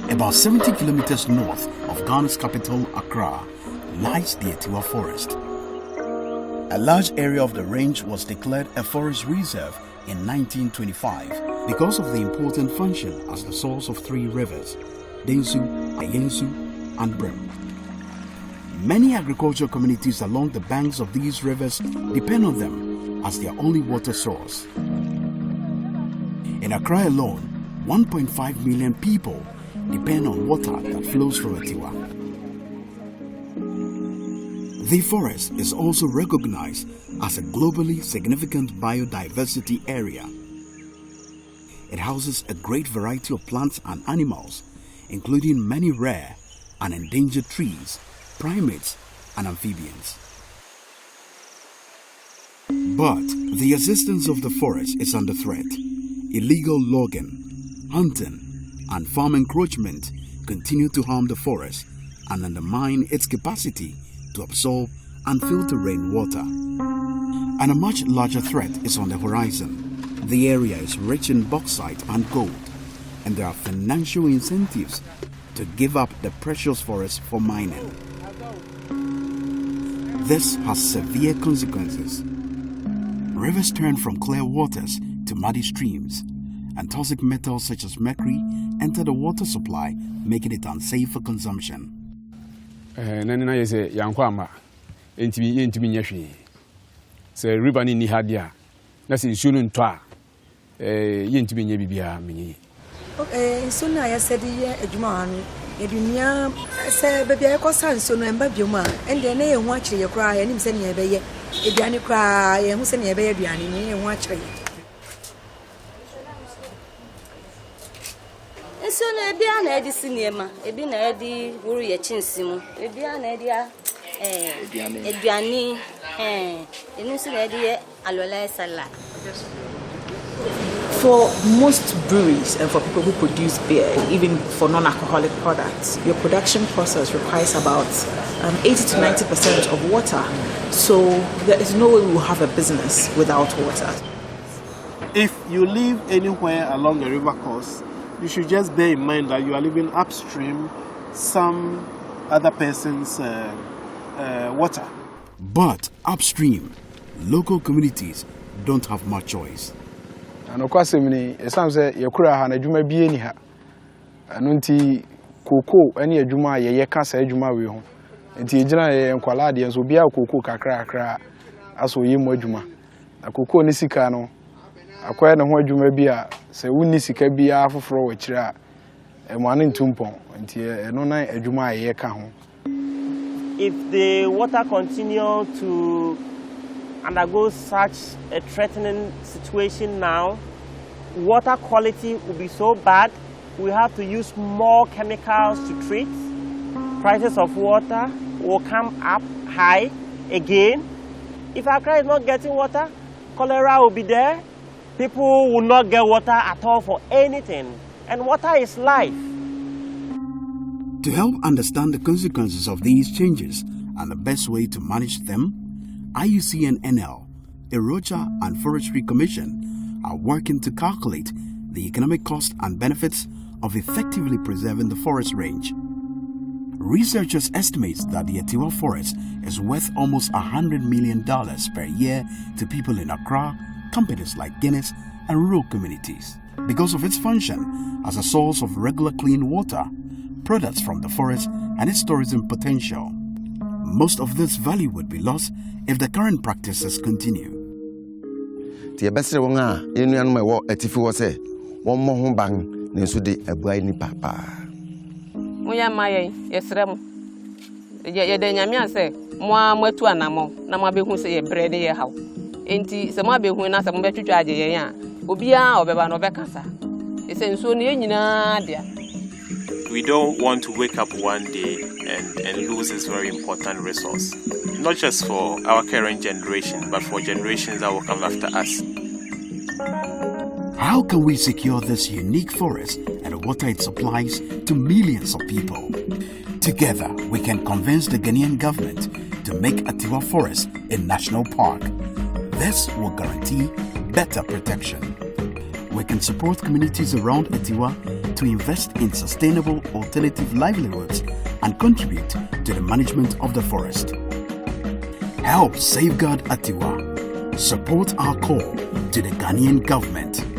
About 70 kilometers north of Ghana's capital, Accra, lies the Atewa Forest. A large area of the range was declared a forest reserve in 1925 because of the important function as the source of three rivers, Densu, Ayensu, and Brim. Many agricultural communities along the banks of these rivers depend on them as their only water source. In Accra alone, 1.5 million people depend on water that flows from Atewa. The forest is also recognized as a globally significant biodiversity area. It houses a great variety of plants and animals, including many rare and endangered trees, primates, and amphibians. But the existence of the forest is under threat. Illegal logging, hunting, and farm encroachment continue to harm the forest and undermine its capacity to absorb and filter rainwater. And a much larger threat is on the horizon. The area is rich in bauxite and gold, and there are financial incentives to give up the precious forest for mining. This has severe consequences. Rivers turn from clear waters to muddy streams, and toxic metals such as mercury enter the water supply, making it unsafe for consumption. So no bia na edi sinema ebi na edi wuru ye chinsimu ebi na edi eduani enu so na edi alola salad. For most breweries and for people who produce beer, even for non-alcoholic products, your production process requires about 80 to 90% of water. So there is no way we will have a business without water. If you live anywhere along a river course, you should just bear in mind that you are living upstream some other person's water. But upstream, local communities don't have much choice. And of course, it sounds like Yakura and a Juma Bieniha. And unti Coco, any a Juma, ye cancer Juma will. And Tijana and Qualadians will be a Coco Cacra, as we Yimo Juma. A Coco Nisicano. Acquire no more Juma Bia, say Unisika Bia for Wachra, and one in Tumpon, and no night a Juma ye can. If the water continue to undergo such a threatening situation now, water quality will be so bad, we have to use more chemicals to treat. Prices of water will come up high again. If Accra is not getting water, cholera will be there. People will not get water at all for anything. And water is life. To help understand the consequences of these changes and the best way to manage them, IUCN-NL, Erocha and Forestry Commission are working to calculate the economic cost and benefits of effectively preserving the forest range. Researchers estimate that the Atewa Forest is worth almost $100 million per year to people in Accra, companies like Guinness, and rural communities because of its function as a source of regular clean water, products from the forest, and its tourism potential. Most of this value would be lost if the current practices continue. The best one, anyone may walk at if you was one more bang, Nesudi, a briny papa. We are my yesrem. Yadanyamia say, Moa to anamo, Namabe who say a bread a how. Enti Samabe who nas a better charge, Obia or Beba no Becasa. It's in so near Nadia. We don't want to wake up one day and lose this very important resource, not just for our current generation, but for generations that will come after us. How can we secure this unique forest and the water it supplies to millions of people? Together, we can convince the Ghanaian government to make Atewa Forest a national park. This will guarantee better protection. we can support communities around Atewa to invest in sustainable alternative livelihoods and contribute to the management of the forest. Help safeguard Atewa. Support our call to the Ghanaian government.